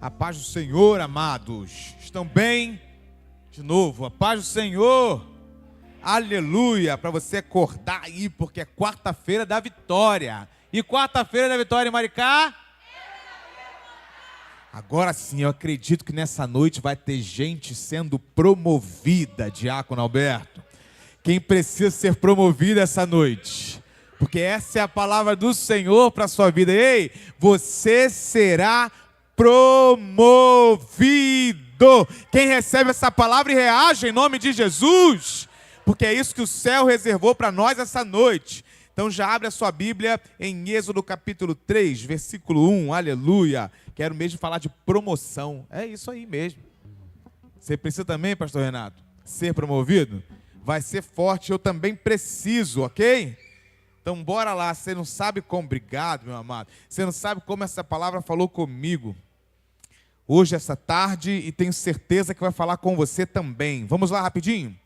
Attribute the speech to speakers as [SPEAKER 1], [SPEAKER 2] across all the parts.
[SPEAKER 1] A paz do Senhor, amados. Estão bem? De novo, a paz do Senhor. Aleluia. Para você acordar aí, porque é quarta-feira da vitória. E quarta-feira da vitória em Maricá? Agora sim, eu acredito que nessa noite vai ter gente sendo promovida, Diácono Alberto. Quem precisa ser promovido essa noite? Porque essa é a palavra do Senhor para a sua vida. Ei, você será promovido. Quem recebe essa palavra e reage em nome de Jesus, porque é isso que o céu reservou para nós essa noite. Então já abre a sua Bíblia em Êxodo capítulo 3, versículo 1, aleluia. Quero mesmo falar de promoção, é isso aí mesmo. Você precisa também, pastor Renato, ser promovido? Vai ser forte, eu também preciso, ok? Então bora lá, você não sabe como, obrigado meu amado, você não sabe como essa palavra falou comigo hoje, essa tarde, e tenho certeza que vai falar com você também. Vamos lá rapidinho?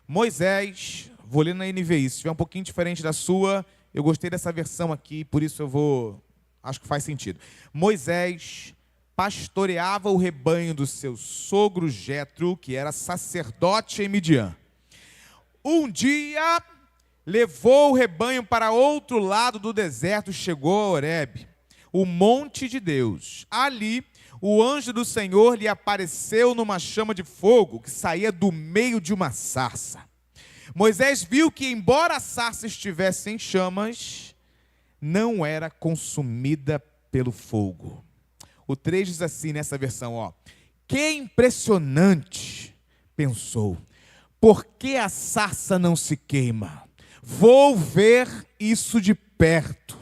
[SPEAKER 1] Moisés, vou ler na NVI, se estiver um pouquinho diferente da sua, eu gostei dessa versão aqui, por isso eu vou, acho que faz sentido. Moisés pastoreava o rebanho do seu sogro Jetro, que era sacerdote em Midian. Um dia, levou o rebanho para outro lado do deserto, chegou a Horebe, o monte de Deus. Ali, o anjo do Senhor lhe apareceu numa chama de fogo que saía do meio de uma sarça. Moisés viu que, embora a sarça estivesse em chamas, não era consumida pelo fogo. O 3 diz assim nessa versão, ó: que impressionante, pensou, por que a sarça não se queima? Vou ver isso de perto.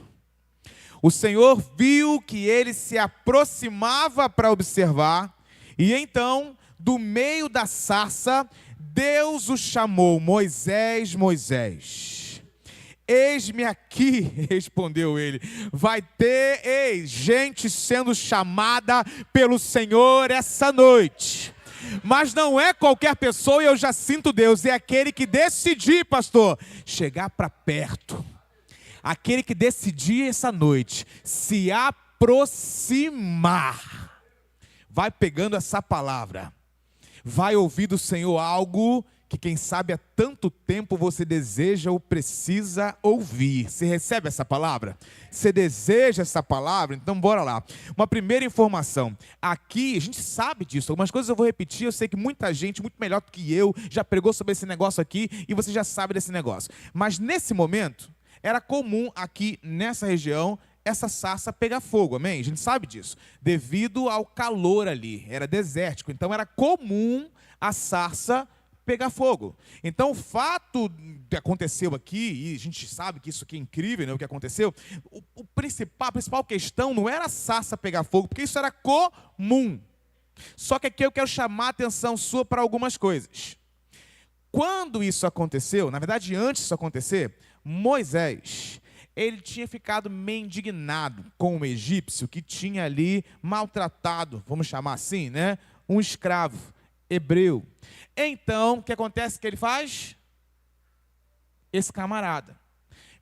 [SPEAKER 1] O Senhor viu que ele se aproximava para observar, e então, do meio da sarça, Deus o chamou: Moisés, Moisés. Eis-me aqui, respondeu ele. Vai ter, gente sendo chamada pelo Senhor essa noite. Mas não é qualquer pessoa, e eu já sinto Deus, é aquele que decidir, pastor, chegar para perto. Aquele que decidir essa noite se aproximar, vai pegando essa palavra, vai ouvir do Senhor algo que quem sabe há tanto tempo você deseja ou precisa ouvir. Você recebe essa palavra? Você deseja essa palavra? Então bora lá. Uma primeira informação, aqui a gente sabe disso, algumas coisas eu vou repetir, eu sei que muita gente, muito melhor do que eu, já pregou sobre esse negócio aqui, e você já sabe desse negócio. Mas nesse momento, era comum aqui nessa região essa sarça pegar fogo, amém? A gente sabe disso, devido ao calor ali, era desértico, então era comum a sarça pegar fogo. Então o fato que aconteceu aqui, e a gente sabe que isso aqui é incrível, né, o que aconteceu, a principal questão não era a sarça pegar fogo, porque isso era comum. Só que aqui eu quero chamar a atenção sua para algumas coisas. Quando isso aconteceu, na verdade antes disso acontecer, Moisés, ele tinha ficado meio indignado com o egípcio que tinha ali maltratado, vamos chamar assim, né, um escravo hebreu. Então, o que acontece que ele faz? Esse camarada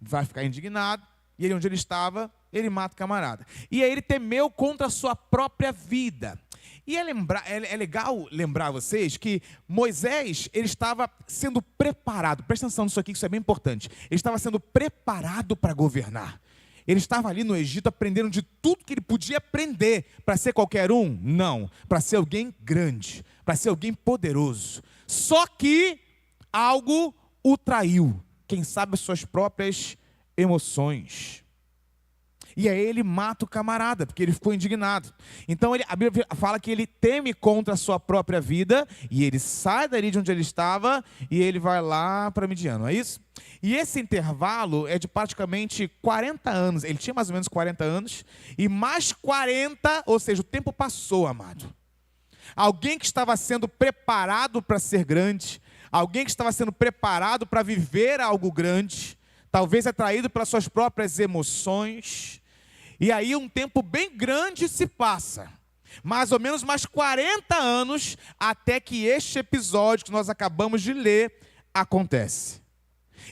[SPEAKER 1] vai ficar indignado, e ele, onde ele estava, ele mata o camarada. E aí ele temeu contra a sua própria vida. E é legal lembrar vocês que Moisés, ele estava sendo preparado, presta atenção nisso aqui, que isso é bem importante, ele estava sendo preparado para governar. Ele estava ali no Egito aprendendo de tudo que ele podia aprender. Para ser qualquer um? Não. Para ser alguém grande, para ser alguém poderoso. Só que algo o traiu. Quem sabe as suas próprias emoções. E aí ele mata o camarada, porque ele ficou indignado. Então a Bíblia fala que ele teme contra a sua própria vida, e ele sai dali de onde ele estava, e ele vai lá para Midian, não é isso? E esse intervalo é de praticamente 40 anos, ele tinha mais ou menos 40 anos, e mais 40, ou seja, o tempo passou, amado. Alguém que estava sendo preparado para ser grande, alguém que estava sendo preparado para viver algo grande, talvez atraído pelas suas próprias emoções, e aí um tempo bem grande se passa, mais ou menos mais 40 anos, até que este episódio que nós acabamos de ler acontece.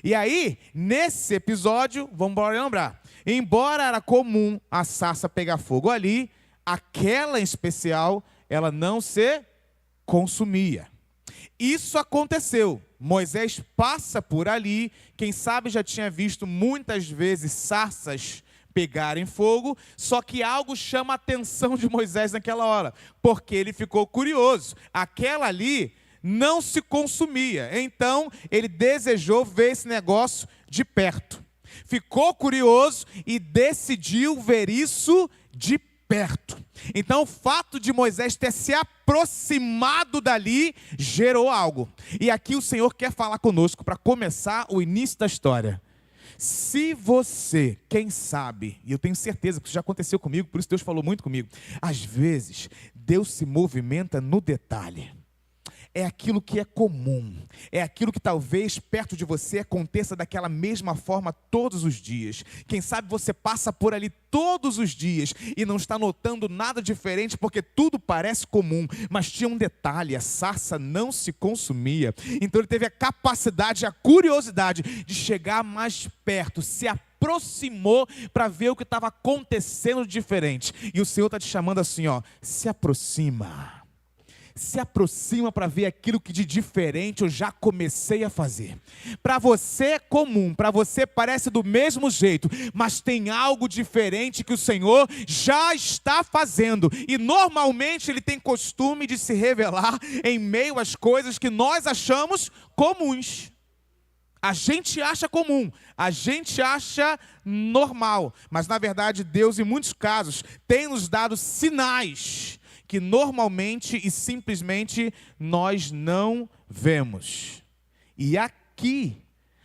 [SPEAKER 1] E aí, nesse episódio, vamos lembrar, embora era comum a sarça pegar fogo ali, aquela em especial, ela não se consumia. Isso aconteceu. Moisés passa por ali, quem sabe já tinha visto muitas vezes sarças pegarem fogo, só que algo chama a atenção de Moisés naquela hora, porque ele ficou curioso. Aquela ali não se consumia, então ele desejou ver esse negócio de perto. Ficou curioso e decidiu ver isso de perto. Então o fato de Moisés ter se aproximado dali gerou algo. E aqui o Senhor quer falar conosco para começar o início da história. Se você, quem sabe, e eu tenho certeza que isso já aconteceu comigo, por isso Deus falou muito comigo, às vezes Deus se movimenta no detalhe. É aquilo que é comum, é aquilo que talvez perto de você aconteça daquela mesma forma todos os dias. Quem sabe você passa por ali todos os dias e não está notando nada diferente porque tudo parece comum, mas tinha um detalhe, a sarça não se consumia. Então ele teve a capacidade, a curiosidade de chegar mais perto, se aproximou para ver o que estava acontecendo de diferente. E o Senhor está te chamando assim, ó, se aproxima. Se aproxima para ver aquilo que de diferente eu já comecei a fazer. Para você é comum, para você parece do mesmo jeito, mas tem algo diferente que o Senhor já está fazendo. E normalmente Ele tem costume de se revelar em meio às coisas que nós achamos comuns. A gente acha comum, a gente acha normal, mas na verdade Deus em muitos casos tem nos dado sinais que normalmente e simplesmente nós não vemos. E aqui,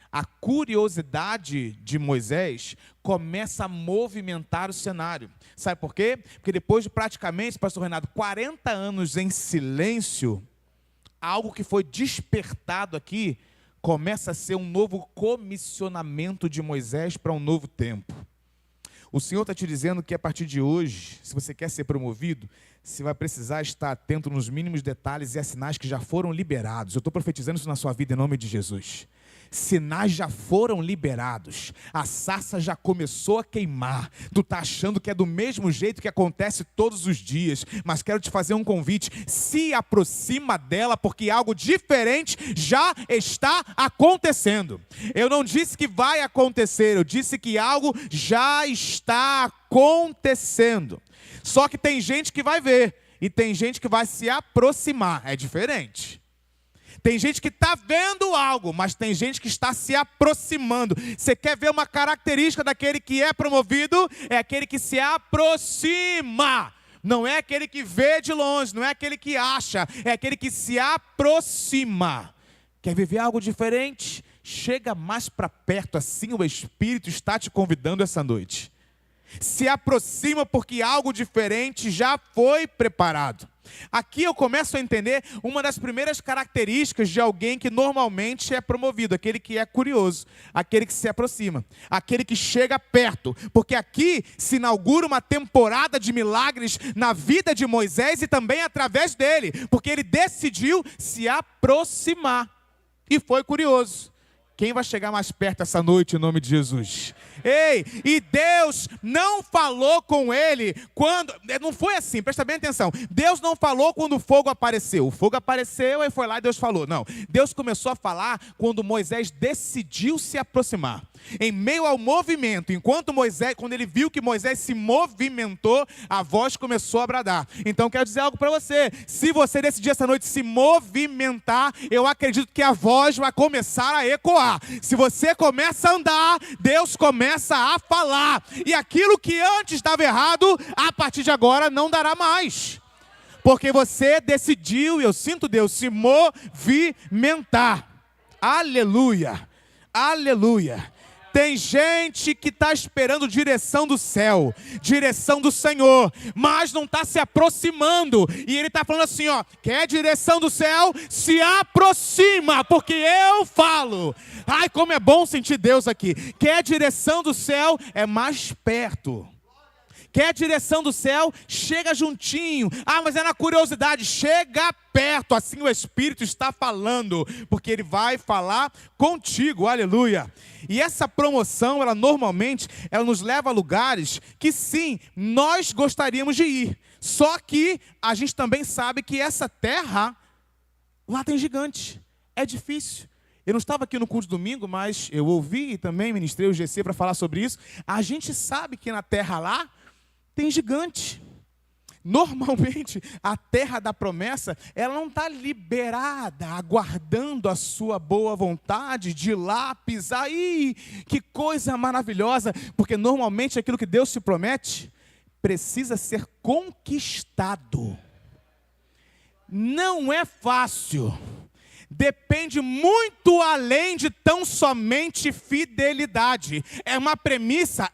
[SPEAKER 1] a curiosidade de Moisés começa a movimentar o cenário. Sabe por quê? Porque depois de praticamente, pastor Renato, 40 anos em silêncio, algo que foi despertado aqui, começa a ser um novo comissionamento de Moisés para um novo tempo. O Senhor está te dizendo que a partir de hoje, se você quer ser promovido, você vai precisar estar atento nos mínimos detalhes e a sinais que já foram liberados. Eu estou profetizando isso na sua vida em nome de Jesus. Sinais já foram liberados, a sarça já começou a queimar. Tu está achando que é do mesmo jeito que acontece todos os dias, mas quero te fazer um convite, se aproxima dela, porque algo diferente já está acontecendo. Eu não disse que vai acontecer, eu disse que algo já está acontecendo. Só que tem gente que vai ver, e tem gente que vai se aproximar, é diferente. Tem gente que está vendo algo, mas tem gente que está se aproximando. Você quer ver uma característica daquele que é promovido? É aquele que se aproxima. Não é aquele que vê de longe, não é aquele que acha, é aquele que se aproxima. Quer viver algo diferente? Chega mais para perto, assim o Espírito está te convidando essa noite. Se aproxima porque algo diferente já foi preparado. Aqui eu começo a entender uma das primeiras características de alguém que normalmente é promovido, aquele que é curioso, aquele que se aproxima, aquele que chega perto, porque aqui se inaugura uma temporada de milagres na vida de Moisés e também através dele, porque ele decidiu se aproximar e foi curioso. Quem vai chegar mais perto essa noite em nome de Jesus? Ei, e Deus não falou com ele quando... Não foi assim, presta bem atenção. Deus não falou quando o fogo apareceu. O fogo apareceu e foi lá e Deus falou. Não, Deus começou a falar quando Moisés decidiu se aproximar. Em meio ao movimento, quando ele viu que Moisés se movimentou, a voz começou a bradar. Então quero dizer algo para você. Se você decidir essa noite se movimentar, eu acredito que a voz vai começar a ecoar. Se você começa a andar, Deus começa a falar. E aquilo que antes estava errado, a partir de agora não dará mais. Porque você decidiu, e eu sinto Deus, se movimentar. Aleluia, aleluia. Tem gente que está esperando direção do céu, direção do Senhor, mas não está se aproximando. E ele está falando assim, ó, quer direção do céu? Se aproxima, porque eu falo. Ai, como é bom sentir Deus aqui. Quer direção do céu? É mais perto. Quer a direção do céu? Chega juntinho. Ah, mas é na curiosidade. Chega perto, assim o Espírito está falando, porque Ele vai falar contigo, aleluia. E essa promoção, ela normalmente, ela nos leva a lugares que sim, nós gostaríamos de ir. Só que a gente também sabe que essa terra, lá tem gigante, é difícil. Eu não estava aqui no culto de domingo, mas eu ouvi e também ministrei o GC para falar sobre isso. A gente sabe que na terra lá tem gigante. Normalmente, a terra da promessa, ela não está liberada, aguardando a sua boa vontade de ir lá pisar. Ih, que coisa maravilhosa! Porque normalmente aquilo que Deus te promete precisa ser conquistado. Não é fácil. Depende muito além de tão somente fidelidade. É uma premissa,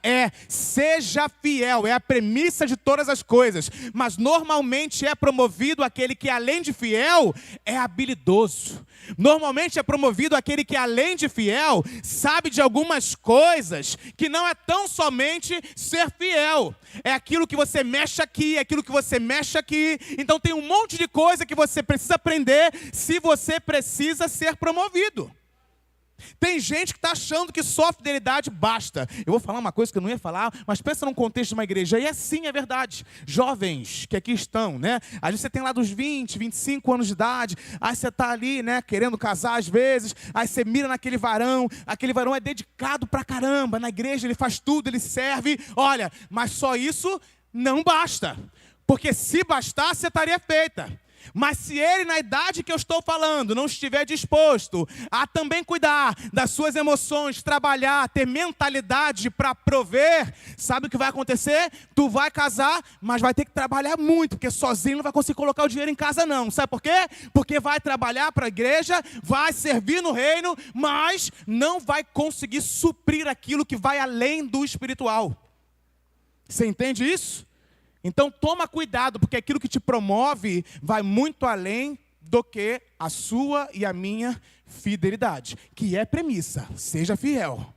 [SPEAKER 1] seja fiel, é a premissa de todas as coisas. Mas normalmente é promovido aquele que além de fiel, é habilidoso. Normalmente é promovido aquele que além de fiel, sabe de algumas coisas, que não é tão somente ser fiel. É aquilo que você mexe aqui, é aquilo que você mexe aqui. Então tem um monte de coisa que você precisa aprender se você precisa ser promovido. Tem gente que está achando que só fidelidade basta. Eu vou falar uma coisa que eu não ia falar, mas pensa num contexto de uma igreja. E assim é verdade. Jovens que aqui estão, né? Às vezes você tem lá dos 20, 25 anos de idade. Aí você está ali, né? Querendo casar às vezes. Aí você mira naquele varão. Aquele varão é dedicado pra caramba. Na igreja ele faz tudo, ele serve. Olha, mas só isso não basta. Porque se bastasse, você estaria feita. Mas se ele, na idade que eu estou falando, não estiver disposto a também cuidar das suas emoções, trabalhar, ter mentalidade para prover, sabe o que vai acontecer? Tu vai casar, mas vai ter que trabalhar muito, porque sozinho não vai conseguir colocar o dinheiro em casa não. Sabe por quê? Porque vai trabalhar para a igreja, vai servir no reino, mas não vai conseguir suprir aquilo que vai além do espiritual. Você entende isso? Então toma cuidado, porque aquilo que te promove vai muito além do que a sua e a minha fidelidade, que é premissa, seja fiel.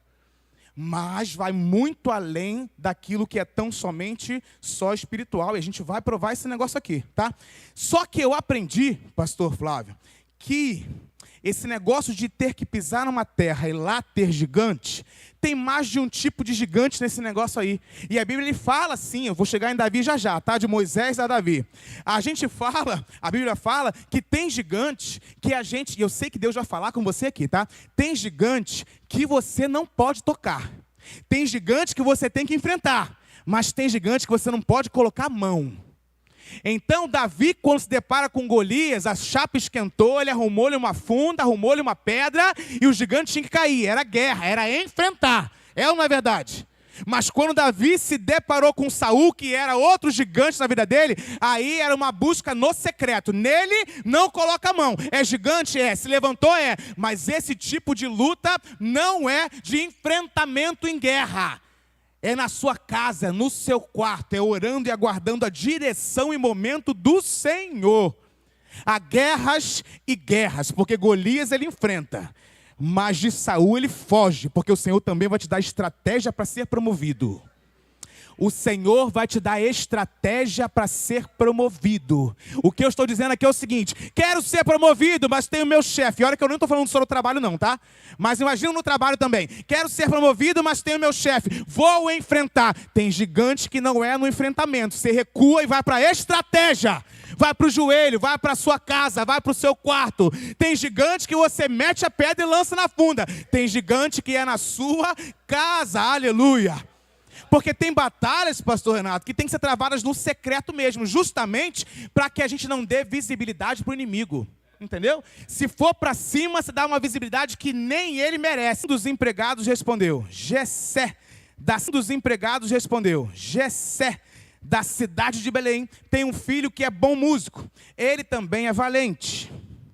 [SPEAKER 1] Mas vai muito além daquilo que é tão somente só espiritual, e a gente vai provar esse negócio aqui, tá? Só que eu aprendi, pastor Flávio, que esse negócio de ter que pisar numa terra e lá ter gigante, tem mais de um tipo de gigante nesse negócio aí. E a Bíblia ele fala assim, eu vou chegar em Davi já, tá? De Moisés a Davi. A Bíblia fala que tem gigante que a gente, e eu sei que Deus vai falar com você aqui, tá? Tem gigante que você não pode tocar. Tem gigante que você tem que enfrentar. Mas tem gigante que você não pode colocar a mão. Então Davi, quando se depara com Golias, a chapa esquentou, ele arrumou-lhe uma funda, arrumou-lhe uma pedra, e o gigante tinha que cair. Era guerra, era enfrentar. É ou não é verdade? Mas quando Davi se deparou com Saul, que era outro gigante na vida dele, aí era uma busca no secreto. Nele não coloca a mão. É gigante? É. Se levantou? É. Mas esse tipo de luta não é de enfrentamento em guerra. É na sua casa, no seu quarto, é orando e aguardando a direção e momento do Senhor. Há guerras e guerras, porque Golias ele enfrenta, mas de Saul ele foge, porque o Senhor também vai te dar estratégia para ser promovido. O Senhor vai te dar estratégia para ser promovido. O que eu estou dizendo aqui é o seguinte: quero ser promovido, mas tenho meu chefe. Olha que eu não estou falando só no trabalho não, tá? Mas imagina no trabalho também. Quero ser promovido, mas tenho meu chefe. Vou enfrentar. Tem gigante que não é no enfrentamento. Você recua e vai para a estratégia. Vai para o joelho, vai para a sua casa, vai para o seu quarto. Tem gigante que você mete a pedra e lança na funda. Tem gigante que é na sua casa. Aleluia. Porque tem batalhas, pastor Renato, que tem que ser travadas no secreto mesmo, justamente para que a gente não dê visibilidade para o inimigo. Entendeu? Se for para cima, você dá uma visibilidade que nem ele merece. Um dos empregados respondeu, Jessé, Jessé, da cidade de Belém, tem um filho que é bom músico. Ele também é valente.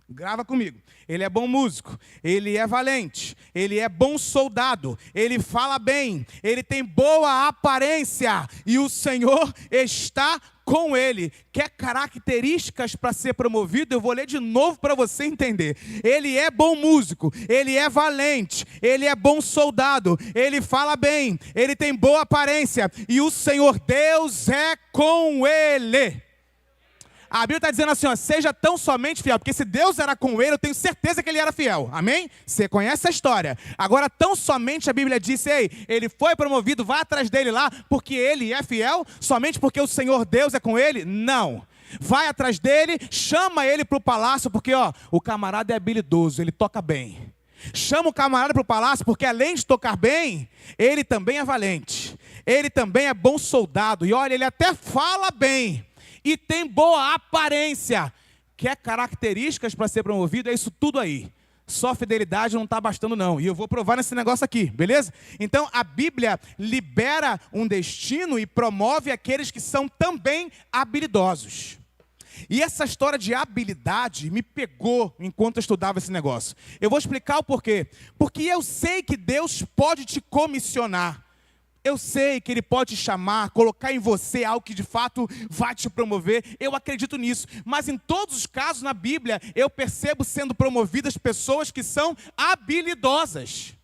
[SPEAKER 1] Grava comigo. Ele é bom músico, ele é valente, ele é bom soldado, ele fala bem, ele tem boa aparência e o Senhor está com ele. Quer características para ser promovido? Eu vou ler de novo para você entender. Ele é bom músico, ele é valente, ele é bom soldado, ele fala bem, ele tem boa aparência e o Senhor Deus é com ele. A Bíblia está dizendo assim, ó, seja tão somente fiel, porque se Deus era com ele, eu tenho certeza que ele era fiel, amém? Você conhece a história. Agora, tão somente a Bíblia disse, ei, ele foi promovido, vá atrás dele lá, porque ele é fiel, somente porque o Senhor Deus é com ele? Não. Vai atrás dele, chama ele para o palácio, porque ó, o camarada é habilidoso, ele toca bem. Chama o camarada para o palácio, porque além de tocar bem, ele também é valente, ele também é bom soldado, e olha, ele até fala bem, e tem boa aparência. Quer características para ser promovido? É isso tudo aí. Só fidelidade não está bastando não. E eu vou provar nesse negócio aqui, beleza? Então a Bíblia libera um destino e promove aqueles que são também habilidosos. E essa história de habilidade me pegou enquanto eu estudava esse negócio. Eu vou explicar o porquê. Porque eu sei que Deus pode te comissionar. Eu sei que Ele pode te chamar, colocar em você algo que de fato vai te promover. Eu acredito nisso. Mas em todos os casos na Bíblia, eu percebo sendo promovidas pessoas que são habilidosas.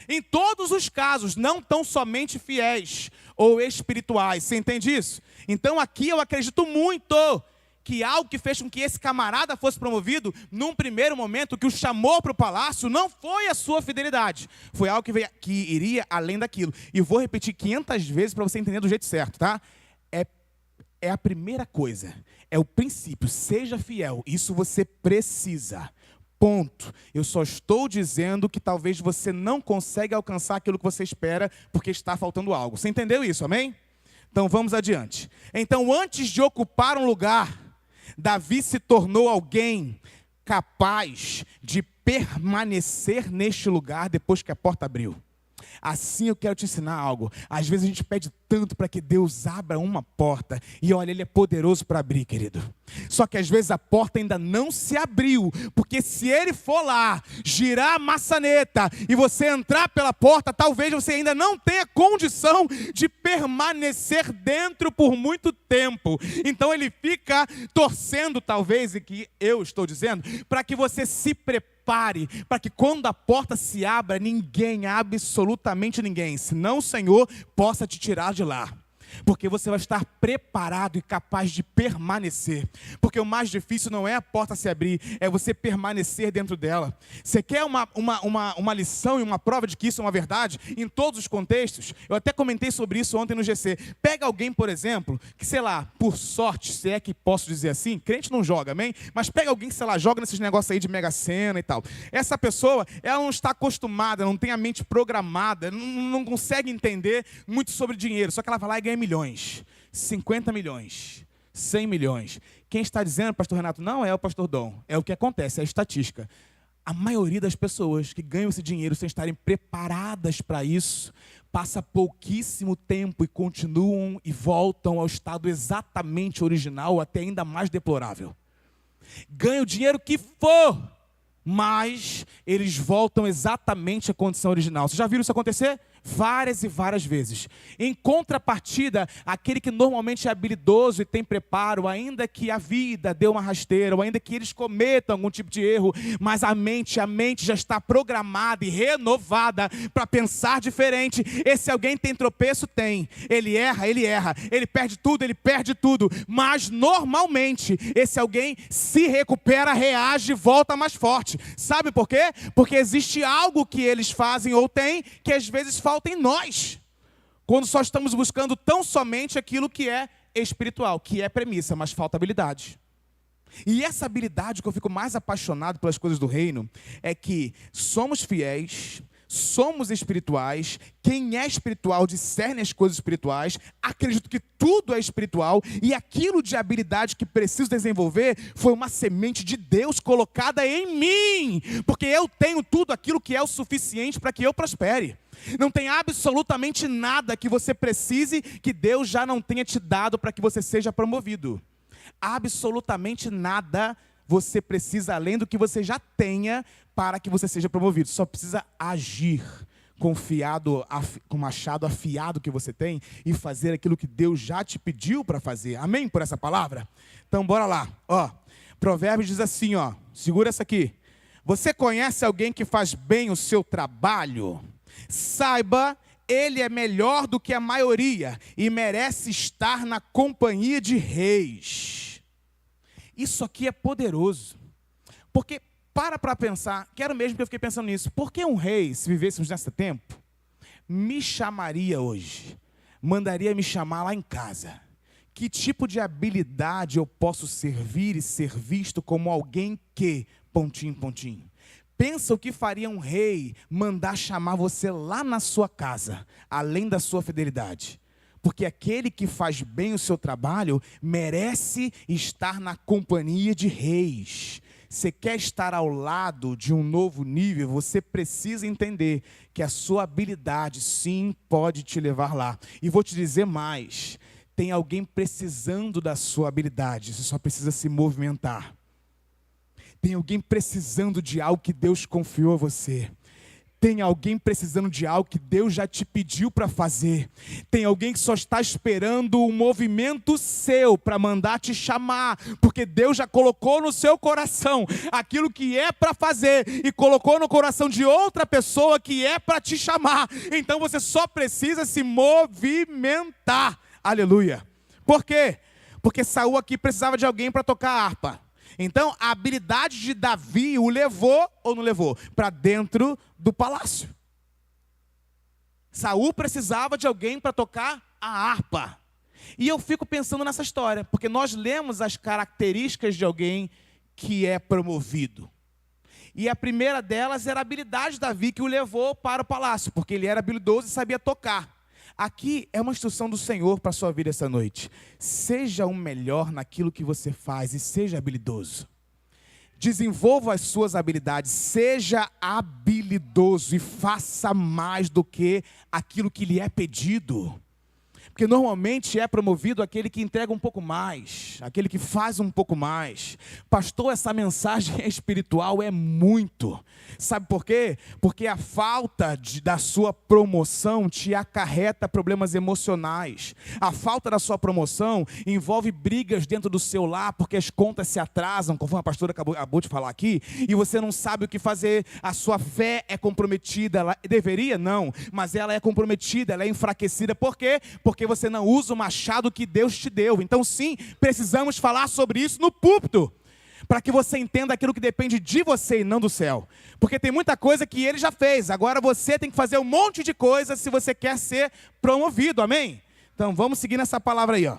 [SPEAKER 1] Em todos os casos, não tão somente fiéis ou espirituais. Você entende isso? Então aqui eu acredito muito que algo que fez com que esse camarada fosse promovido, num primeiro momento, que o chamou para o palácio, não foi a sua fidelidade. Foi algo que iria além daquilo. E vou repetir 500 vezes para você entender do jeito certo, tá? É a primeira coisa, é o princípio, seja fiel, isso você precisa. Ponto. Eu só estou dizendo que talvez você não consiga alcançar aquilo que você espera, porque está faltando algo. Você entendeu isso, amém? Então vamos adiante. Então, antes de ocupar um lugar, Davi se tornou alguém capaz de permanecer neste lugar depois que a porta abriu. Assim eu quero te ensinar algo. Às vezes a gente pede tanto para que Deus abra uma porta. E olha, Ele é poderoso para abrir, querido. Só que às vezes a porta ainda não se abriu. Porque se Ele for lá, girar a maçaneta e você entrar pela porta, talvez você ainda não tenha condição de permanecer dentro por muito tempo. Então Ele fica torcendo, talvez, e que eu estou dizendo, para que você se prepare. Para que quando a porta se abra, ninguém, absolutamente ninguém, senão o Senhor, possa te tirar de lá. Porque você vai estar preparado e capaz de permanecer. Porque o mais difícil não é a porta se abrir, é você permanecer dentro dela. Você quer uma lição e uma prova de que isso é uma verdade? Em todos os contextos, eu até comentei sobre isso ontem no GC. Pega alguém, por exemplo, que sei lá, por sorte, se é que posso dizer assim, crente não joga, amém? Mas pega alguém que, sei lá, joga nesses negócios aí de Mega Sena e tal. Essa pessoa, ela não está acostumada, não tem a mente programada, não consegue entender muito sobre dinheiro, só que ela vai lá e ganha milhões, 50 milhões, 100 milhões. Quem está dizendo, pastor Renato, não é o pastor Dom, é o que acontece, é a estatística. A maioria das pessoas que ganham esse dinheiro sem estarem preparadas para isso, passa pouquíssimo tempo e continuam e voltam ao estado exatamente original, até ainda mais deplorável. Ganha o dinheiro que for, mas eles voltam exatamente à condição original. Vocês já viram isso acontecer? Várias e várias vezes. Em contrapartida, aquele que normalmente é habilidoso e tem preparo, ainda que a vida dê uma rasteira, ou ainda que eles cometam algum tipo de erro, mas a mente já está programada e renovada para pensar diferente. Esse alguém tem tropeço? Tem. Ele erra. Ele perde tudo. Mas normalmente, esse alguém se recupera, reage e volta mais forte. Sabe por quê? Porque existe algo que eles fazem ou têm, que às vezes falta em nós, quando só estamos buscando tão somente aquilo que é espiritual, que é premissa, mas falta habilidade. E essa habilidade que eu fico mais apaixonado pelas coisas do reino, é que somos fiéis, somos espirituais, quem é espiritual discerne as coisas espirituais, acredito que tudo é espiritual, e aquilo de habilidade que preciso desenvolver, foi uma semente de Deus colocada em mim, porque eu tenho tudo aquilo que é o suficiente para que eu prospere. Não tem absolutamente nada que você precise que Deus já não tenha te dado para que você seja promovido. Absolutamente nada você precisa além do que você já tenha para que você seja promovido. Só precisa agir com o machado afiado que você tem e fazer aquilo que Deus já te pediu para fazer. Amém por essa palavra? Então bora lá. Ó, Provérbios diz assim, ó, segura essa aqui. Você conhece alguém que faz bem o seu trabalho? Saiba, ele é melhor do que a maioria e merece estar na companhia de reis. Isso aqui é poderoso. Porque, para pensar, quero mesmo que eu fiquei pensando nisso. Por que um rei, se vivêssemos nesse tempo, me chamaria hoje? Mandaria me chamar lá em casa. Que tipo de habilidade eu posso servir e ser visto como alguém que... ... Pensa o que faria um rei mandar chamar você lá na sua casa, além da sua fidelidade. Porque aquele que faz bem o seu trabalho merece estar na companhia de reis. Você quer estar ao lado de um novo nível, você precisa entender que a sua habilidade sim pode te levar lá. E vou te dizer mais, tem alguém precisando da sua habilidade, você só precisa se movimentar. Tem alguém precisando de algo que Deus confiou a você. Tem alguém precisando de algo que Deus já te pediu para fazer. Tem alguém que só está esperando um movimento seu para mandar te chamar. Porque Deus já colocou no seu coração aquilo que é para fazer. E colocou no coração de outra pessoa que é para te chamar. Então você só precisa se movimentar. Aleluia. Por quê? Porque Saul aqui precisava de alguém para tocar a harpa. Então, a habilidade de Davi o levou ou não levou? Para dentro do palácio. Saul precisava de alguém para tocar a harpa. E eu fico pensando nessa história, porque nós lemos as características de alguém que é promovido. E a primeira delas era a habilidade de Davi que o levou para o palácio, porque ele era habilidoso e sabia tocar. Aqui é uma instrução do Senhor para a sua vida essa noite. Seja o melhor naquilo que você faz e seja habilidoso. Desenvolva as suas habilidades, seja habilidoso e faça mais do que aquilo que lhe é pedido. Porque normalmente é promovido aquele que entrega um pouco mais, aquele que faz um pouco mais. Pastor, essa mensagem espiritual é muito. Sabe por quê? Porque a falta da sua promoção te acarreta problemas emocionais. A falta da sua promoção envolve brigas dentro do seu lar, porque as contas se atrasam, conforme a pastora acabou de falar aqui, e você não sabe o que fazer. A sua fé é comprometida, ela deveria? Não, mas ela é comprometida, ela é enfraquecida. Por quê? Porque você não usa o machado que Deus te deu. Então sim, precisamos falar sobre isso no púlpito, para que você entenda aquilo que depende de você e não do céu. Porque tem muita coisa que ele já fez, agora você tem que fazer um monte de coisa se você quer ser promovido, amém? Então vamos seguir nessa palavra aí, ó.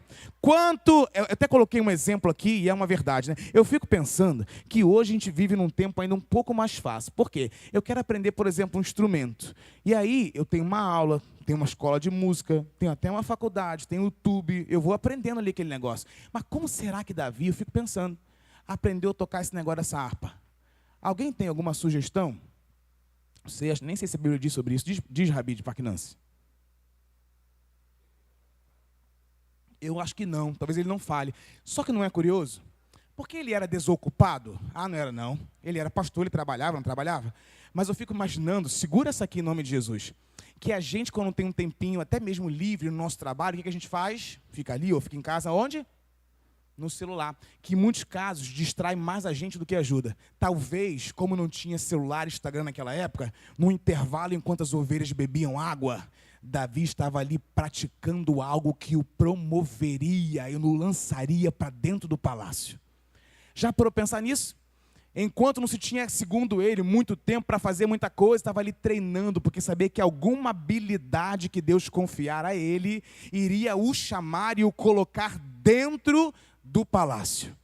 [SPEAKER 1] Eu até coloquei um exemplo aqui e é uma verdade, né? Eu fico pensando que hoje a gente vive num tempo ainda um pouco mais fácil. Por quê? Eu quero aprender, por exemplo, um instrumento. E aí eu tenho uma aula, tenho uma escola de música, tenho até uma faculdade, tenho YouTube, eu vou aprendendo ali aquele negócio. Mas como será que Davi, eu fico pensando, aprendeu a tocar esse negócio dessa harpa? Alguém tem alguma sugestão? Não sei, nem sei se a Bíblia diz sobre isso. Diz Rabi de Parquinança. Eu acho que não, talvez ele não fale. Só que não é curioso? Porque ele era desocupado? Ah, não era não. Ele era pastor, ele trabalhava, não trabalhava? Mas eu fico imaginando, segura essa aqui em nome de Jesus, que a gente quando tem um tempinho, até mesmo livre no nosso trabalho, o que a gente faz? Fica ali ou fica em casa, onde? No celular, que em muitos casos distrai mais a gente do que ajuda. Talvez, como não tinha celular e Instagram naquela época, no intervalo enquanto as ovelhas bebiam água, Davi estava ali praticando algo que o promoveria e o lançaria para dentro do palácio. Já parou para pensar nisso? Enquanto não se tinha, segundo ele, muito tempo para fazer muita coisa, estava ali treinando, porque sabia que alguma habilidade que Deus confiara a ele, iria o chamar e o colocar dentro do palácio.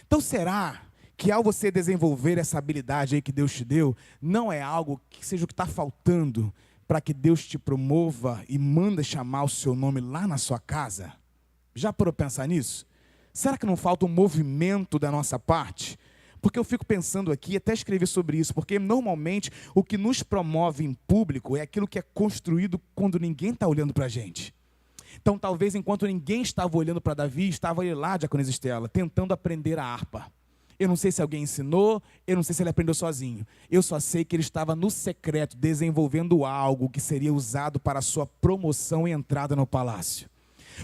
[SPEAKER 1] Então será que ao você desenvolver essa habilidade aí que Deus te deu, não é algo que seja o que está faltando para que Deus te promova e manda chamar o seu nome lá na sua casa? Já parou para pensar nisso? Será que não falta um movimento da nossa parte? Porque eu fico pensando aqui, até escrever sobre isso, porque normalmente o que nos promove em público é aquilo que é construído quando ninguém está olhando para a gente. Então talvez enquanto ninguém estava olhando para Davi, estava ele lá, diaconisa Estela, tentando aprender a harpa. Eu não sei se alguém ensinou, eu não sei se ele aprendeu sozinho. Eu só sei que ele estava no secreto desenvolvendo algo que seria usado para a sua promoção e entrada no palácio.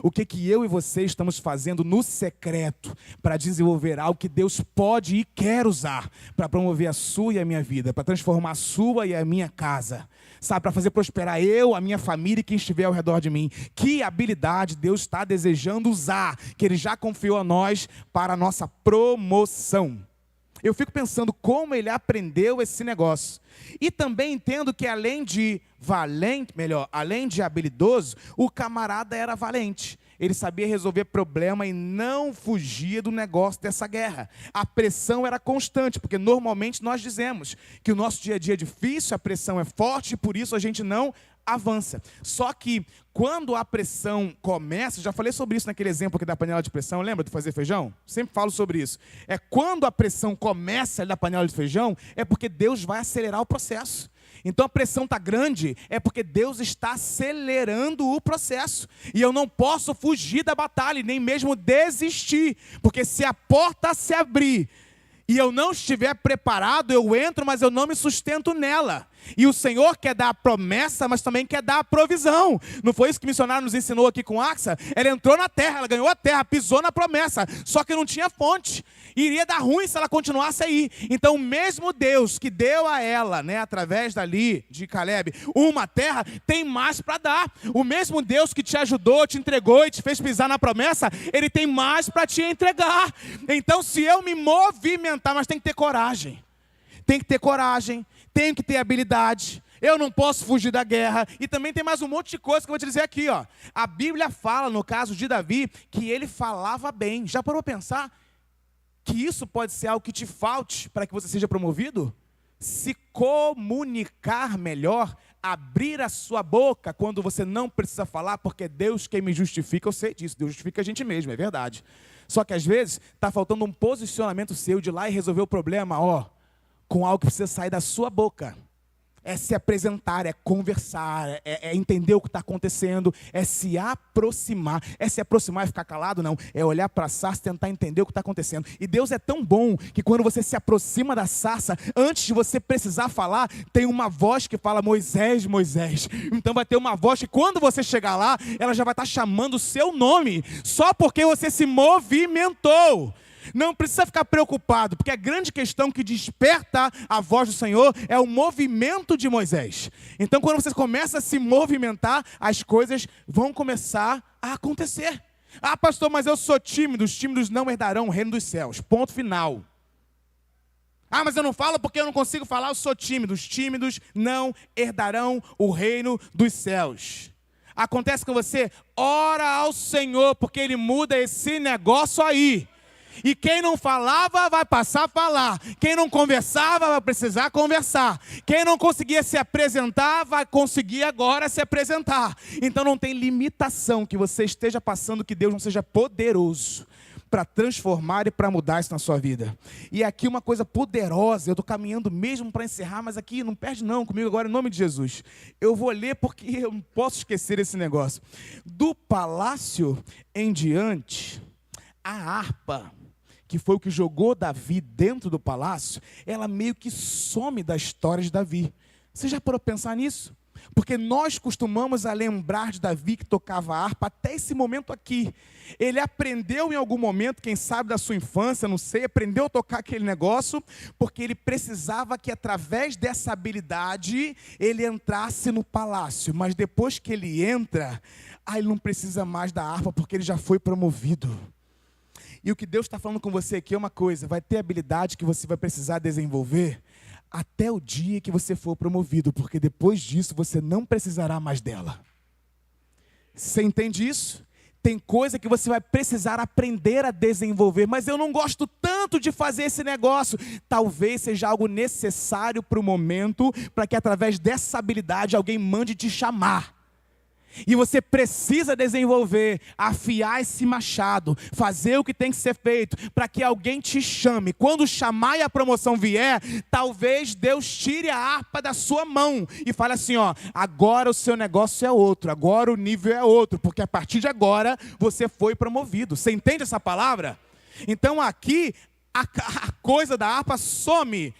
[SPEAKER 1] O que eu e você estamos fazendo no secreto para desenvolver algo que Deus pode e quer usar para promover a sua e a minha vida, para transformar a sua e a minha casa, sabe, para fazer prosperar eu, a minha família e quem estiver ao redor de mim. Que habilidade Deus está desejando usar, que Ele já confiou a nós para a nossa promoção. Eu fico pensando como ele aprendeu esse negócio. E também entendo que além de habilidoso, o camarada era valente. Ele sabia resolver problema e não fugia do negócio dessa guerra. A pressão era constante, porque normalmente nós dizemos que o nosso dia a dia é difícil, a pressão é forte e por isso a gente não avança. Só que quando a pressão começa, já falei sobre isso naquele exemplo aqui da panela de pressão, lembra de fazer feijão? Sempre falo sobre isso. É quando a pressão começa da panela de feijão, é porque Deus vai acelerar o processo. Então a pressão está grande, é porque Deus está acelerando o processo. E eu não posso fugir da batalha, nem mesmo desistir, porque se a porta se abrir e eu não estiver preparado, eu entro, mas eu não me sustento nela. E o Senhor quer dar a promessa, mas também quer dar a provisão. Não foi isso que o missionário nos ensinou aqui com Axa? Ela entrou na terra, ela ganhou a terra, pisou na promessa, só que não tinha fonte. Iria dar ruim se ela continuasse aí. Então o mesmo Deus que deu a ela, através dali de Caleb, uma terra, tem mais para dar. O mesmo Deus que te ajudou, te entregou e te fez pisar na promessa, Ele tem mais para te entregar. Então se eu me movimentar, mas tem que ter coragem. Tem que ter coragem. Tenho que ter habilidade, eu não posso fugir da guerra. E também tem mais um monte de coisa que eu vou te dizer aqui. A Bíblia fala, no caso de Davi, que ele falava bem. Já parou para pensar que isso pode ser algo que te falte para que você seja promovido? Se comunicar melhor, abrir a sua boca quando você não precisa falar, porque Deus quem me justifica, eu sei disso, Deus justifica a gente mesmo, é verdade. Só que às vezes está faltando um posicionamento seu de ir lá e resolver o problema, com algo que precisa sair da sua boca. É se apresentar, é conversar, é entender o que está acontecendo, é se aproximar. É se aproximar e ficar calado? Não. É olhar para a sarça e tentar entender o que está acontecendo. E Deus é tão bom que quando você se aproxima da sarça, antes de você precisar falar, tem uma voz que fala, Moisés, Moisés. Então vai ter uma voz que quando você chegar lá, ela já vai estar chamando o seu nome, só porque você se movimentou. Não precisa ficar preocupado, porque a grande questão que desperta a voz do Senhor é o movimento de Moisés. Então, quando você começa a se movimentar, as coisas vão começar a acontecer. Ah, pastor, mas eu sou tímido. Os tímidos não herdarão o reino dos céus. Ponto final. Ah, mas eu não falo porque eu não consigo falar, eu sou tímido. Os tímidos não herdarão o reino dos céus. Acontece com você, ora ao Senhor, porque Ele muda esse negócio aí. E quem não falava vai passar a falar. Quem não conversava vai precisar conversar. Quem não conseguia se apresentar vai conseguir agora se apresentar. Então não tem limitação que você esteja passando que Deus não seja poderoso para transformar e para mudar isso na sua vida. E aqui uma coisa poderosa, eu estou caminhando mesmo para encerrar, mas aqui não perde não comigo agora em nome de Jesus. Eu vou ler porque eu não posso esquecer esse negócio. Do palácio em diante, a harpa, que foi o que jogou Davi dentro do palácio, ela meio que some da história de Davi. Você já parou para pensar nisso? Porque nós costumamos a lembrar de Davi que tocava harpa até esse momento aqui. Ele aprendeu em algum momento, quem sabe da sua infância, não sei, aprendeu a tocar aquele negócio, porque ele precisava que através dessa habilidade, ele entrasse no palácio. Mas depois que ele entra, ele não precisa mais da harpa, porque ele já foi promovido. E o que Deus está falando com você aqui é uma coisa, vai ter habilidade que você vai precisar desenvolver até o dia que você for promovido, porque depois disso você não precisará mais dela. Você entende isso? Tem coisa que você vai precisar aprender a desenvolver, mas eu não gosto tanto de fazer esse negócio. Talvez seja algo necessário para o momento, para que através dessa habilidade alguém mande te chamar. E você precisa desenvolver, afiar esse machado, fazer o que tem que ser feito, para que alguém te chame. Quando chamar e a promoção vier, talvez Deus tire a harpa da sua mão e fale assim, agora o seu negócio é outro, agora o nível é outro, porque a partir de agora você foi promovido. Você entende essa palavra? Então aqui, a coisa da harpa some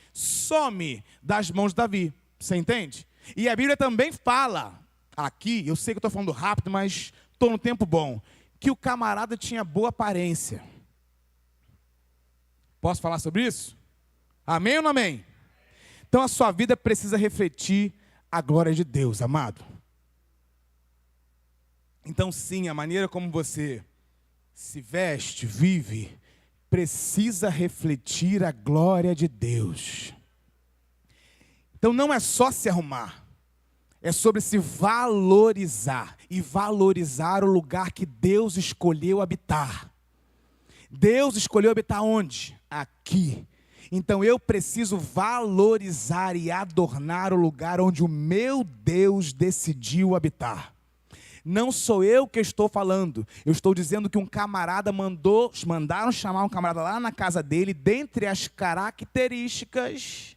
[SPEAKER 1] das mãos de Davi. Você entende? E a Bíblia também fala, aqui, eu sei que eu estou falando rápido, mas estou no tempo bom, que o camarada tinha boa aparência. Posso falar sobre isso? Amém ou não amém? Então a sua vida precisa refletir a glória de Deus, amado. Então sim, a maneira como você se veste, vive, precisa refletir a glória de Deus. Então não é só se arrumar, é sobre se valorizar e valorizar o lugar que Deus escolheu habitar. Deus escolheu habitar onde? Aqui. Então eu preciso valorizar e adornar o lugar onde o meu Deus decidiu habitar. Não sou eu que estou falando, eu estou dizendo que um camarada mandaram chamar um camarada lá na casa dele, dentre as características,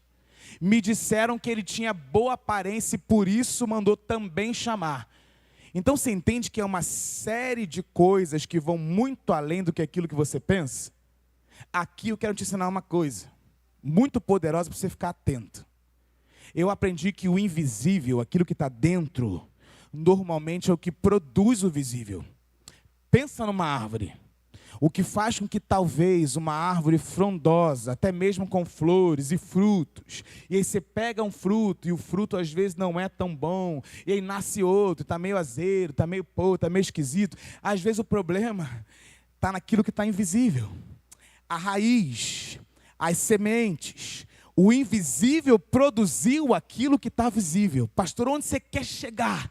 [SPEAKER 1] me disseram que ele tinha boa aparência e por isso mandou também chamar. Então você entende que é uma série de coisas que vão muito além do que aquilo que você pensa? Aqui eu quero te ensinar uma coisa muito poderosa para você ficar atento. Eu aprendi que o invisível, aquilo que está dentro, normalmente é o que produz o visível. Pensa numa árvore. O que faz com que talvez uma árvore frondosa, até mesmo com flores e frutos, e aí você pega um fruto, e o fruto às vezes não é tão bom, e aí nasce outro, está meio azedo, está meio podre, está meio esquisito. Às vezes o problema está naquilo que está invisível. A raiz, as sementes, o invisível produziu aquilo que está visível. Pastor, onde você quer chegar?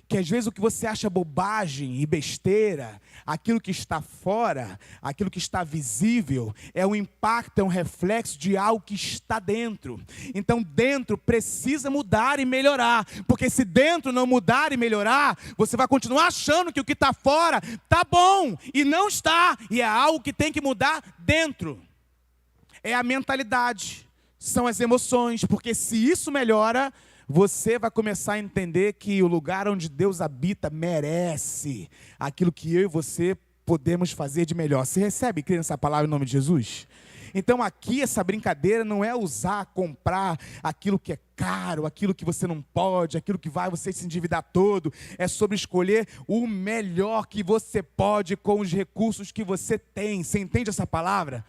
[SPEAKER 1] Que às vezes o que você acha bobagem e besteira, aquilo que está fora, aquilo que está visível, é um impacto, é um reflexo de algo que está dentro. Então dentro precisa mudar e melhorar, porque se dentro não mudar e melhorar, você vai continuar achando que o que está fora está bom, e não está, e é algo que tem que mudar dentro. É a mentalidade, são as emoções, porque se isso melhora, você vai começar a entender que o lugar onde Deus habita merece aquilo que eu e você podemos fazer de melhor. Você recebe, crê nessa palavra em nome de Jesus? Então aqui essa brincadeira não é usar, comprar aquilo que é caro, aquilo que você não pode, aquilo que vai você se endividar todo. É sobre escolher o melhor que você pode com os recursos que você tem. Você entende essa palavra?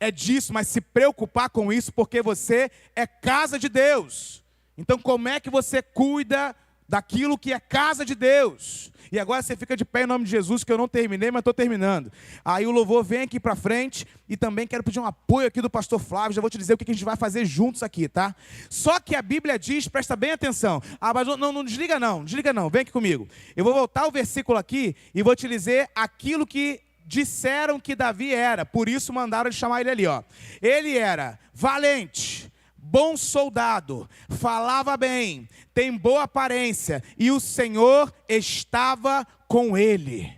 [SPEAKER 1] É disso, mas se preocupar com isso porque você é casa de Deus. Então como é que você cuida daquilo que é casa de Deus? E agora você fica de pé em nome de Jesus, que eu não terminei, mas estou terminando. Aí o louvor vem aqui para frente, e também quero pedir um apoio aqui do pastor Flávio, já vou te dizer o que a gente vai fazer juntos aqui, tá? Só que a Bíblia diz, presta bem atenção, mas não desliga não, vem aqui comigo. Eu vou voltar o versículo aqui, e vou te dizer aquilo que disseram que Davi era, por isso mandaram ele chamar ele ali, ó. Ele era valente, bom soldado, falava bem, tem boa aparência, e o Senhor estava com ele.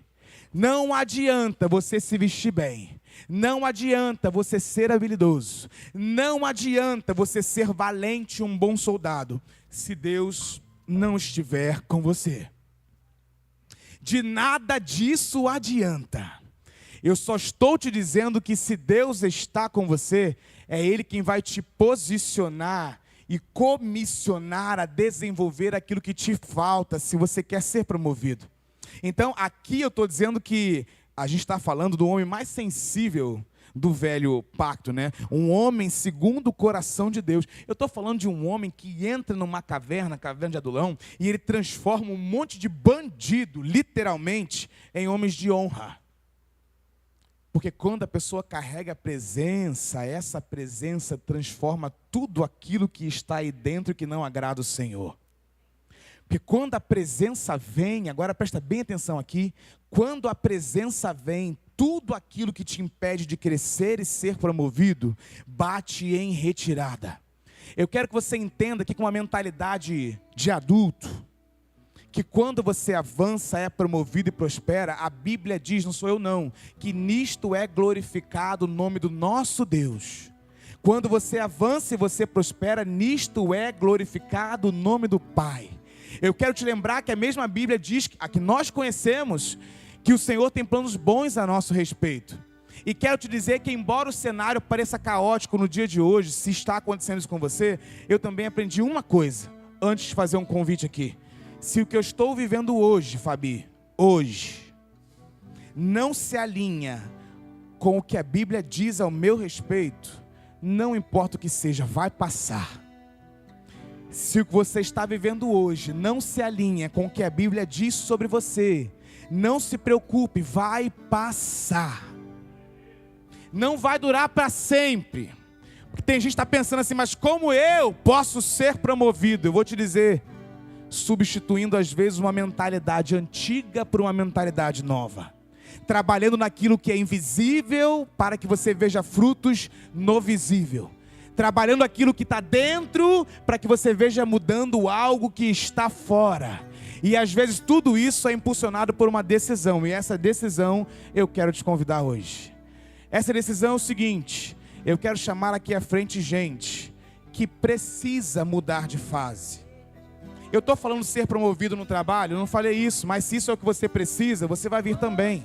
[SPEAKER 1] Não adianta você se vestir bem, não adianta você ser habilidoso, não adianta você ser valente, um bom soldado, se Deus não estiver com você. De nada disso adianta. Eu só estou te dizendo que se Deus está com você, é Ele quem vai te posicionar e comissionar a desenvolver aquilo que te falta, se você quer ser promovido. Então, aqui eu estou dizendo que a gente está falando do homem mais sensível do velho pacto, né? Um homem segundo o coração de Deus. Eu estou falando de um homem que entra numa caverna de Adulão, e ele transforma um monte de bandido, literalmente, em homens de honra. Porque quando a pessoa carrega a presença, essa presença transforma tudo aquilo que está aí dentro que não agrada o Senhor. Porque quando a presença vem, agora presta bem atenção aqui, quando a presença vem, tudo aquilo que te impede de crescer e ser promovido, bate em retirada. Eu quero que você entenda aqui com uma mentalidade de adulto, que quando você avança, é promovido e prospera, a Bíblia diz, não sou eu não, que nisto é glorificado o nome do nosso Deus. Quando você avança e você prospera, nisto é glorificado o nome do Pai. Eu quero te lembrar que a mesma Bíblia diz, a que nós conhecemos, que o Senhor tem planos bons a nosso respeito. E quero te dizer que, embora o cenário pareça caótico no dia de hoje, se está acontecendo isso com você, eu também aprendi uma coisa, antes de fazer um convite aqui. Se o que eu estou vivendo hoje, Fabi, hoje, não se alinha com o que a Bíblia diz ao meu respeito, não importa o que seja, vai passar. Se o que você está vivendo hoje não se alinha com o que a Bíblia diz sobre você, não se preocupe, vai passar. Não vai durar para sempre. Porque tem gente que está pensando assim, mas como eu posso ser promovido? Eu vou te dizer, substituindo às vezes uma mentalidade antiga por uma mentalidade nova. Trabalhando naquilo que é invisível para que você veja frutos no visível. Trabalhando aquilo que está dentro para que você veja mudando algo que está fora. E às vezes tudo isso é impulsionado por uma decisão. E essa decisão eu quero te convidar hoje. Essa decisão é o seguinte: eu quero chamar aqui à frente gente que precisa mudar de fase. Eu estou falando de ser promovido no trabalho, eu não falei isso, mas se isso é o que você precisa, você vai vir também.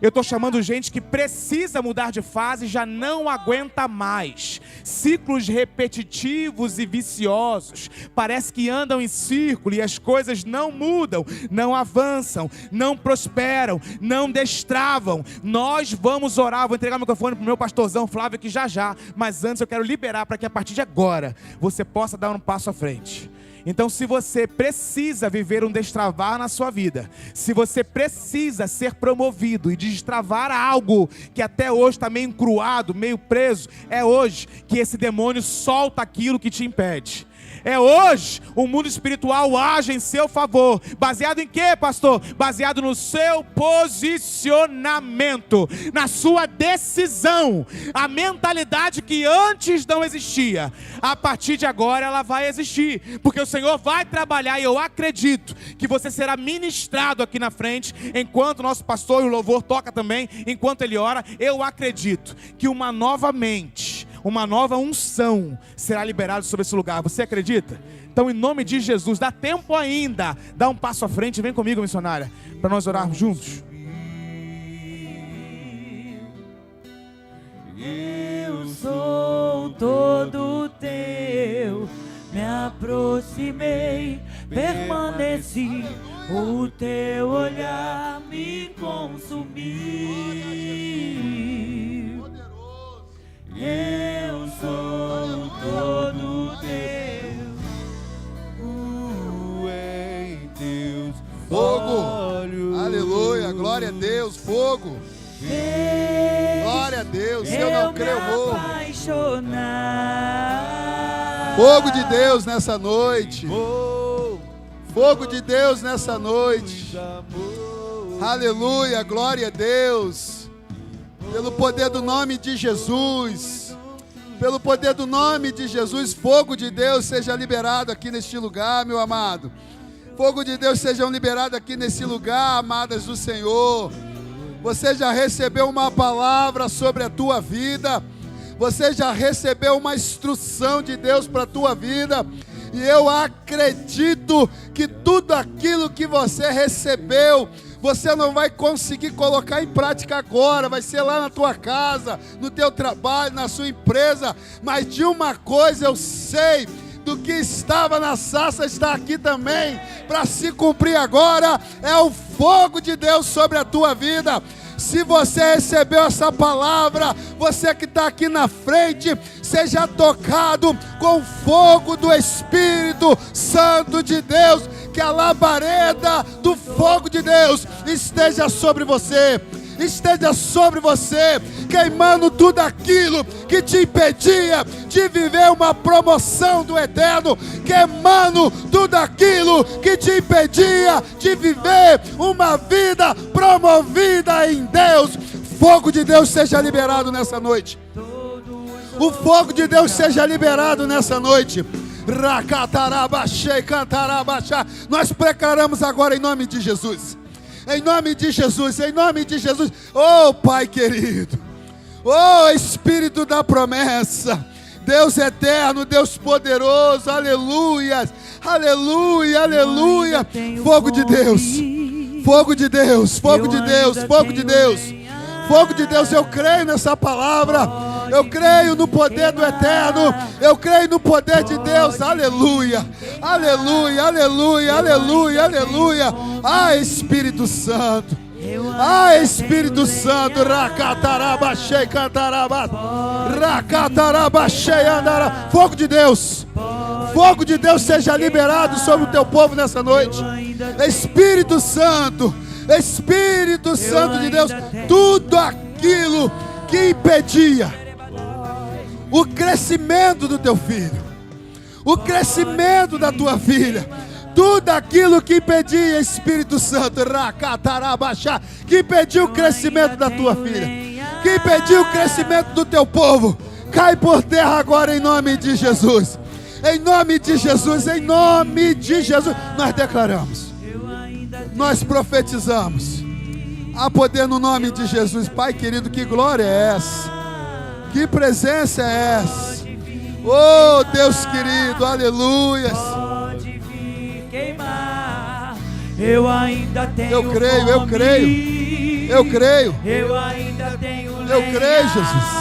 [SPEAKER 1] Eu estou chamando gente que precisa mudar de fase e já não aguenta mais. Ciclos repetitivos e viciosos. Parece que andam em círculo e as coisas não mudam, não avançam, não prosperam, não destravam. Nós vamos orar, vou entregar o microfone para o meu pastorzão Flávio aqui já. Mas antes eu quero liberar para que a partir de agora você possa dar um passo à frente. Então, se você precisa viver um destravar na sua vida, se você precisa ser promovido e destravar algo que até hoje está meio encruado, meio preso, é hoje que esse demônio solta aquilo que te impede. É hoje o mundo espiritual age em seu favor. Baseado em quê, pastor? Baseado no seu posicionamento, na sua decisão. A mentalidade que antes não existia, a partir de agora ela vai existir, porque o Senhor vai trabalhar. E eu acredito que você será ministrado aqui na frente, enquanto o nosso pastor e o louvor toca também, enquanto ele ora. Eu acredito que uma nova mente, uma nova unção será liberada sobre esse lugar. Você acredita? Então, em nome de Jesus, dá tempo ainda. Dá um passo à frente, vem comigo, missionária, para nós orarmos juntos.
[SPEAKER 2] Eu sou todo teu, me aproximei, permaneci, o teu olhar me consumiu. Eu sou todo teu, em teus
[SPEAKER 3] fogo,
[SPEAKER 2] olhos.
[SPEAKER 3] Aleluia, glória a Deus, fogo, glória a Deus. Se eu não creio, eu morro. Fogo de Deus nessa noite, fogo de Deus nessa noite, aleluia, glória a Deus. Pelo poder do nome de Jesus, pelo poder do nome de Jesus, fogo de Deus seja liberado aqui neste lugar, meu amado. Fogo de Deus seja liberado aqui nesse lugar, amadas do Senhor. Você já recebeu uma palavra sobre a tua vida, você já recebeu uma instrução de Deus para a tua vida, e eu acredito que tudo aquilo que você recebeu, você não vai conseguir colocar em prática agora, vai ser lá na tua casa, no teu trabalho, na sua empresa, mas de uma coisa eu sei, do que estava na sarça está aqui também, para se cumprir agora, é o fogo de Deus sobre a tua vida. Se você recebeu essa palavra, você que está aqui na frente, seja tocado com o fogo do Espírito Santo de Deus, que a labareda do fogo de Deus esteja sobre você, queimando tudo aquilo que te impedia de viver uma promoção do eterno, queimando tudo aquilo que te impedia de viver uma vida promovida em Deus. Fogo de Deus seja liberado nessa noite. O fogo de Deus seja liberado nessa noite. Nós declaramos agora em nome de Jesus. Em nome de Jesus, em nome de Jesus. Oh Pai querido, oh Espírito da promessa, Deus eterno, Deus poderoso, aleluia, aleluia, aleluia. Fogo de Deus, fogo de Deus, fogo de Deus, fogo de Deus, Fogo de Deus, eu creio nessa palavra. Eu creio no poder do Eterno. Eu creio no poder de Deus. Aleluia. Aleluia, aleluia, aleluia, aleluia. Ah, Espírito Santo. Ah, Espírito Santo. Racatarabachei, cantarabá. Racatarabachei, andará. Fogo de Deus. Fogo de Deus seja liberado sobre o teu povo nessa noite. Espírito Santo. Espírito Santo de Deus, tudo aquilo que impedia o crescimento do teu filho, o crescimento da tua filha, tudo aquilo que impedia, Espírito Santo, que impediu o crescimento da tua filha, que impediu o crescimento do teu povo, cai por terra agora em nome de Jesus. Em nome de Jesus, em nome de Jesus, nós declaramos. Nós profetizamos. Há poder no nome de Jesus. Pai querido, que glória é essa? Que presença é essa? Oh, Deus querido, aleluias.
[SPEAKER 2] Eu ainda tenho
[SPEAKER 3] Eu creio, eu
[SPEAKER 2] fome.
[SPEAKER 3] creio. Eu creio.
[SPEAKER 2] Eu ainda tenho
[SPEAKER 3] Eu creio, Jesus.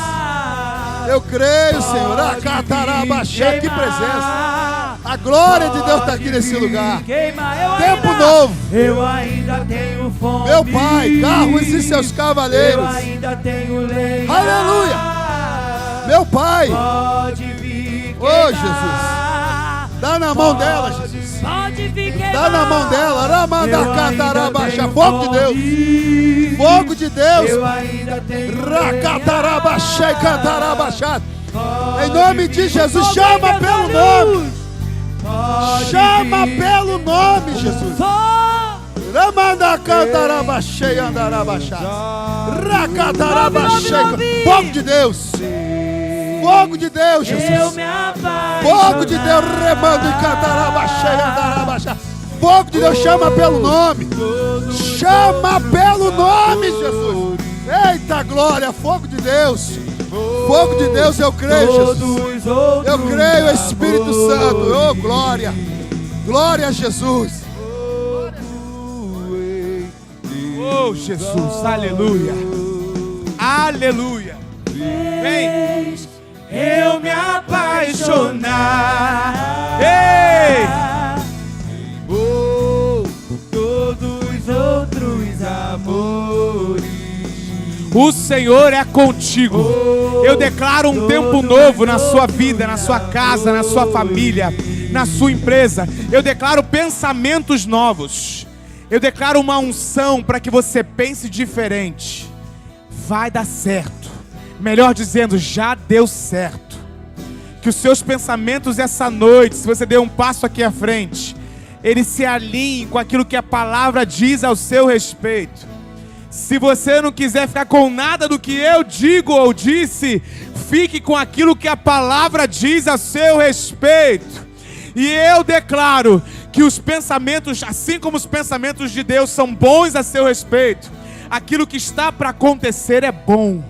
[SPEAKER 3] Eu creio, Senhor. Acatarabachá, que presença. A glória de Deus está aqui nesse lugar. Tempo novo.
[SPEAKER 2] Eu ainda tenho fome.
[SPEAKER 3] Meu Pai, carros e seus cavaleiros.
[SPEAKER 2] Eu ainda tenho lenha.
[SPEAKER 3] Aleluia. Meu Pai.
[SPEAKER 2] Pode vir
[SPEAKER 3] Oh,
[SPEAKER 2] queimar.
[SPEAKER 3] Jesus. Dá na mão dela, Jesus.
[SPEAKER 2] Pode vir queimar.
[SPEAKER 3] Dá na mão dela. Ramandacatarabachá.
[SPEAKER 2] Eu ainda
[SPEAKER 3] Fogo de
[SPEAKER 2] tenho
[SPEAKER 3] Deus.
[SPEAKER 2] fome.
[SPEAKER 3] Fogo de Deus.
[SPEAKER 2] Eu ainda tenho
[SPEAKER 3] Racatarabachá e cantarabachá. Em nome de Jesus,
[SPEAKER 2] lenha.
[SPEAKER 3] chama pelo nome.
[SPEAKER 2] Pode
[SPEAKER 3] Chama
[SPEAKER 2] vir.
[SPEAKER 3] pelo nome, Jesus.
[SPEAKER 2] Só.
[SPEAKER 3] Ramandacantarabachá e andarabachá. Racatarabachá. Fogo de Deus. Fogo de Deus,
[SPEAKER 2] Eu
[SPEAKER 3] Jesus.
[SPEAKER 2] me apaixonei.
[SPEAKER 3] Fogo de Deus, remando e cantarabachá e andarabachá. Fogo de Deus, chama pelo nome. Chama pelo nome, Jesus. Eita glória, fogo de Deus. Fogo de Deus, eu creio, Jesus. Eu creio, Espírito Santo. Oh, glória. Glória a Jesus.
[SPEAKER 1] Oh, Jesus, aleluia. Aleluia. Vem.
[SPEAKER 2] Eu me apaixonar.
[SPEAKER 1] Ei!
[SPEAKER 2] Todos outros amores.
[SPEAKER 1] O Senhor é contigo. Eu declaro um tempo novo na sua vida, na sua casa, na sua família, na sua empresa. Eu declaro pensamentos novos. Eu declaro uma unção para que você pense diferente. Vai dar certo. Melhor dizendo, já deu certo. Que os seus pensamentos essa noite, se você der um passo aqui à frente, eles se alinhem com aquilo que a palavra diz ao seu respeito. Se você não quiser ficar com nada do que eu digo ou disse, fique com aquilo que a palavra diz a seu respeito. E eu declaro que os pensamentos, assim como os pensamentos de Deus são bons a seu respeito, aquilo que está para acontecer é bom.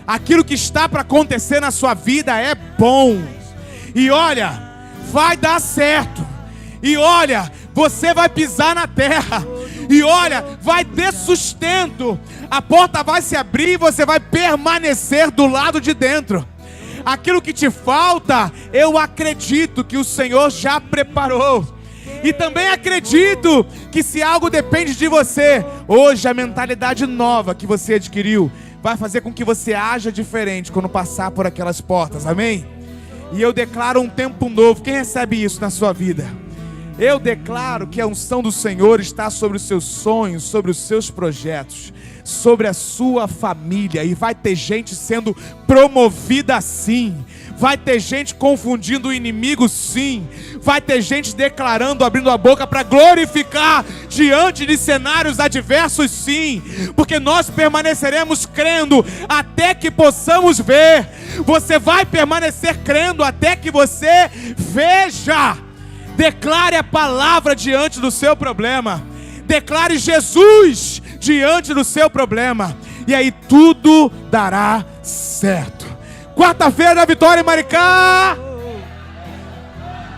[SPEAKER 1] Aquilo que está para acontecer na sua vida é bom. E olha, vai dar certo. E olha, você vai pisar na terra. E olha, vai ter sustento. A porta vai se abrir e você vai permanecer do lado de dentro. Aquilo que te falta, eu acredito que o Senhor já preparou. E também acredito que se algo depende de você, hoje a mentalidade nova que você adquiriu vai fazer com que você haja diferente quando passar por aquelas portas, amém? E eu declaro um tempo novo. Quem recebe isso na sua vida? Eu declaro que a unção do Senhor está sobre os seus sonhos, sobre os seus projetos, sobre a sua família. E vai ter gente sendo promovida assim. Vai ter gente confundindo o inimigo, sim. Vai ter gente declarando, abrindo a boca para glorificar diante de cenários adversos, sim. Porque nós permaneceremos crendo até que possamos ver. Você vai permanecer crendo até que você veja. Declare a palavra diante do seu problema. Declare Jesus diante do seu problema. E aí tudo dará certo. Quarta-feira da vitória em Maricá.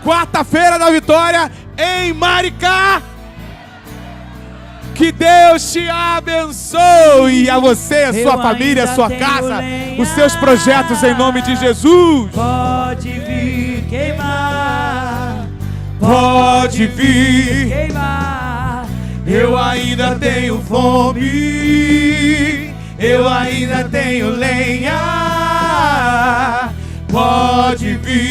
[SPEAKER 1] Quarta-feira da vitória em Maricá. Que Que Deus te abençoe, a você, a sua
[SPEAKER 2] Eu
[SPEAKER 1] família, a
[SPEAKER 2] ainda
[SPEAKER 1] sua
[SPEAKER 2] tenho
[SPEAKER 1] casa,
[SPEAKER 2] lenha.
[SPEAKER 1] os seus projetos em nome de Jesus.
[SPEAKER 2] Pode vir queimar,
[SPEAKER 1] Pode vir,
[SPEAKER 2] queimar.
[SPEAKER 1] eu ainda tenho fome, eu ainda tenho lenha. Pode vir.